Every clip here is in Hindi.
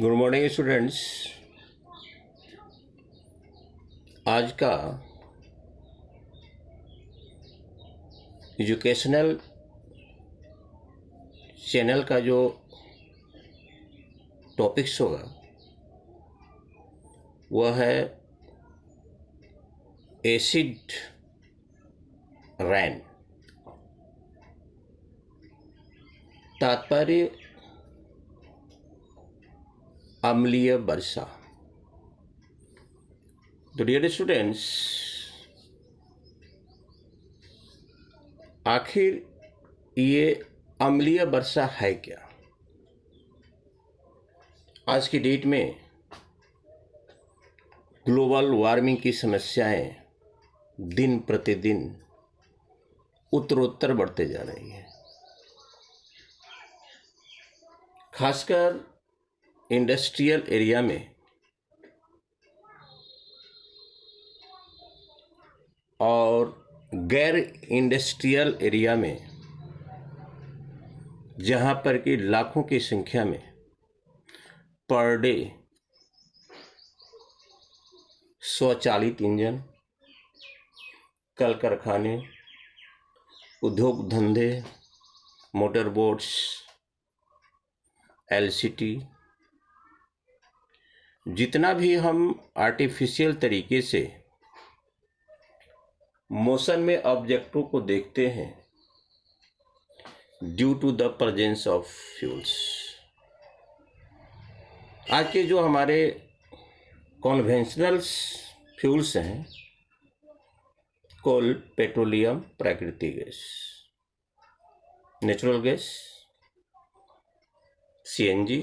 Good morning students. आज का एजुकेशनल चैनल का जो टॉपिक्स होगा वह है एसिड रैन। तात्पर्य अम्लीय वर्षा। तो डियर स्टूडेंट्स, आखिर ये अम्लीय वर्षा है क्या? आज की डेट में ग्लोबल वार्मिंग की समस्याएं दिन प्रतिदिन उत्तरोत्तर बढ़ते जा रही हैं। खासकर इंडस्ट्रियल एरिया में और गैर इंडस्ट्रियल एरिया में, जहां पर कि लाखों की संख्या में पर डे स्वचालित इंजन, कल कारखाने, उद्योग धंधे, मोटर बोट्स, एलसीटी, जितना भी हम आर्टिफिशियल तरीके से मोशन में ऑब्जेक्टों को देखते हैं due to the presence of fuels. आज के जो हमारे कॉन्वेंशनल फ्यूल्स हैं, कोल, पेट्रोलियम, प्राकृतिक गैस, नेचुरल गैस, सीएनजी,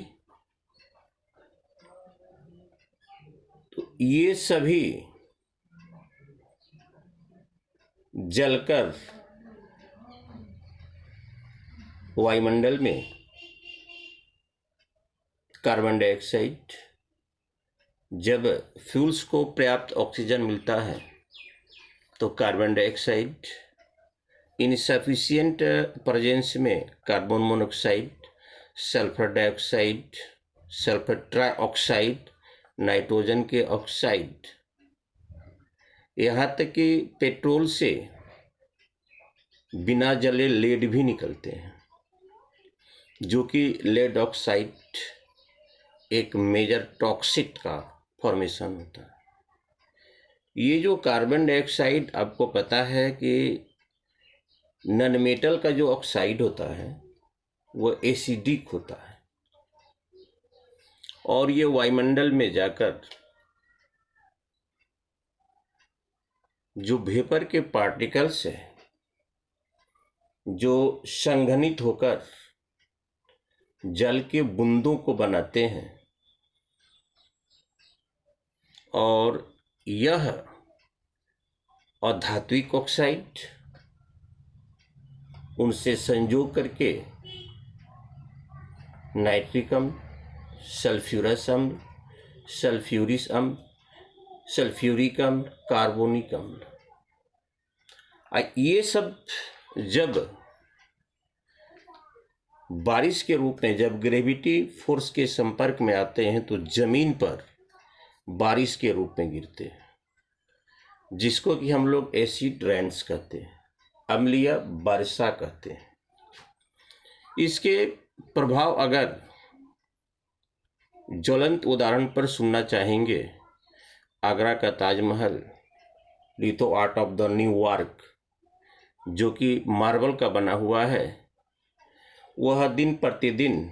तो ये सभी जलकर वायुमंडल में कार्बन डाइऑक्साइड, जब फ्यूल्स को पर्याप्त ऑक्सीजन मिलता है तो कार्बन डाइऑक्साइड, इनसफिशिएंट प्रेजेंस में carbon monoxide, sulphur dioxide, sulphur trioxide, nitrogen के ऑक्साइड, यहाँ तक कि पेट्रोल से बिना जले लेड भी निकलते हैं, जो कि लेड ऑक्साइड एक मेजर टॉक्सिक का फॉर्मेशन होता है। ये जो कार्बन डाइऑक्साइड, आपको पता है कि नॉन मेटल का जो ऑक्साइड होता है वो एसिडिक होता है और ये वायुमंडल में जाकर जो वेपर के पार्टिकल्स है जो संघनित होकर जल के बूंदों को बनाते हैं और यह अधात्विक ऑक्साइड उनसे संयोग करके नाइट्रिक अम्ल, सल्फ्यूरस अम्ल, सल्फ्यूरिक अम्ल, सल्फ्यूरिक अम्ल, कार्बोनिक अम्ल, ये सब जब बारिश के रूप में, जब ग्रेविटी फोर्स के संपर्क में आते हैं तो जमीन पर बारिश के रूप में गिरते हैं, जिसको कि हम लोग एसिड रेन्स कहते हैं, अम्लीय वर्षा कहते हैं। इसके प्रभाव अगर ज्वलंत उदाहरण पर सुनना चाहेंगे, आगरा का Taj Mahal, litho art of the New York, जो कि मार्बल का बना हुआ है, वह दिन प्रतिदिन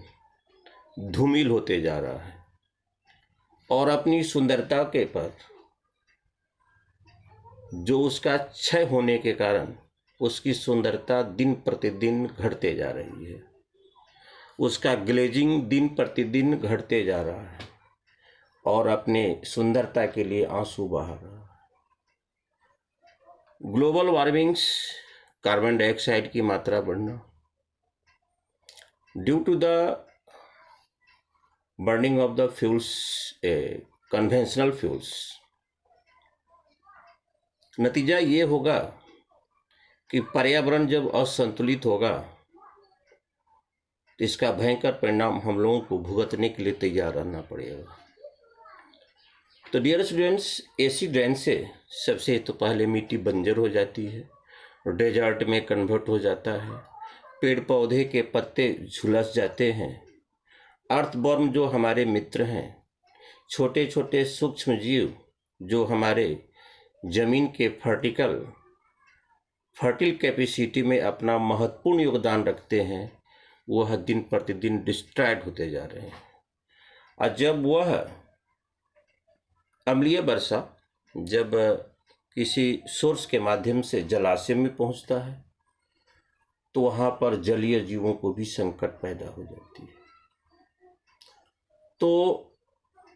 धूमिल होते जा रहा है और अपनी सुंदरता के पर, जो उसका क्षय होने के कारण उसकी सुंदरता दिन प्रतिदिन घटते जा रही है, उसका ग्लेजिंग दिन प्रतिदिन घटते जा रहा है और अपने सुंदरता के लिए आंसू बहा रहा है। ग्लोबल वार्मिंग्स, कार्बन डाइऑक्साइड की मात्रा बढ़ना due to the burning of the fuels, conventional fuels, नतीजा ये होगा कि पर्यावरण जब असंतुलित होगा तो इसका भयंकर परिणाम हम लोगों को भुगतने के लिए तैयार रहना पड़ेगा। तो डियर स्टूडेंट्स, एसिड रेन से सबसे तो पहले मिट्टी बंजर हो जाती है, डेजर्ट में कन्वर्ट हो जाता है, पेड़ पौधे के पत्ते झुलस जाते हैं, अर्थवर्म जो हमारे मित्र हैं, छोटे छोटे सूक्ष्म जीव जो हमारे जमीन के फर्टिल कैपेसिटी में अपना महत्वपूर्ण योगदान रखते हैं, वह दिन प्रतिदिन डिस्ट्रॉयड होते जा रहे हैं। और जब वह अम्लीय वर्षा जब किसी सोर्स के माध्यम से जलाशय में पहुंचता है तो वहां पर जलीय जीवों को भी संकट पैदा हो जाती है। तो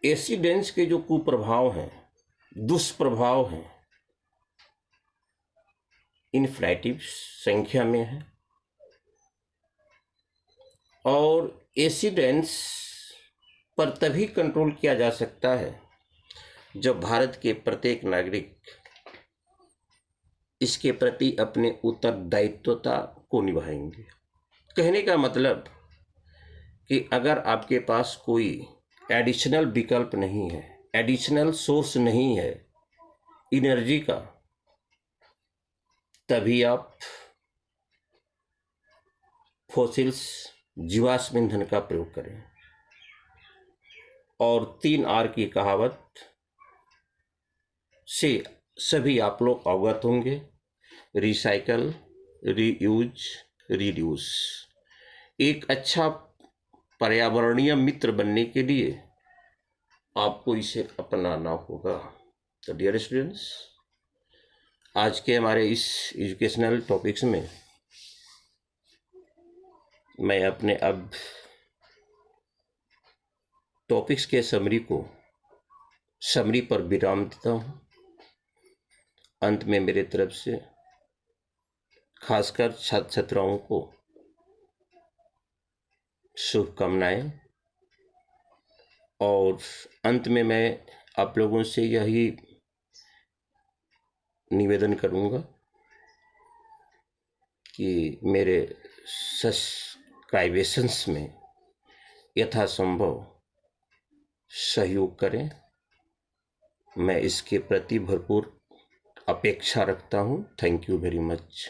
एसिड रेन्स के जो कुप्रभाव हैं, दुष्प्रभाव हैं, इनफिनिटिव संख्या में है। और एसिड रेन्स पर तभी कंट्रोल किया जा सकता है जब भारत के प्रत्येक नागरिक इसके प्रति अपने उत्तरदायित्वता को निभाएंगे। कहने का मतलब कि अगर आपके पास कोई एडिशनल विकल्प नहीं है, एडिशनल सोर्स नहीं है एनर्जी का, तभी आप फॉसिल्स जीवाश्म ईंधन का प्रयोग करें। और 3R की कहावत से सभी आप लोग अवगत होंगे, रिसाइकल, रीयूज, रिड्यूस। एक अच्छा पर्यावरणीय मित्र बनने के लिए आपको इसे अपनाना होगा। तो डियर स्टूडेंट्स, आज के हमारे इस एजुकेशनल टॉपिक्स में मैं अपने अब टॉपिक्स के समरी पर विराम देता हूँ। अंत में मेरे तरफ से खासकर छात्र छात्राओं को शुभकामनाएं। और अंत में मैं आप लोगों से यही निवेदन करूंगा कि मेरे सब्सक्राइबेशंस में यथासंभव सहयोग करें। मैं इसके प्रति भरपूर अपेक्षा रखता हूं। Thank you very much.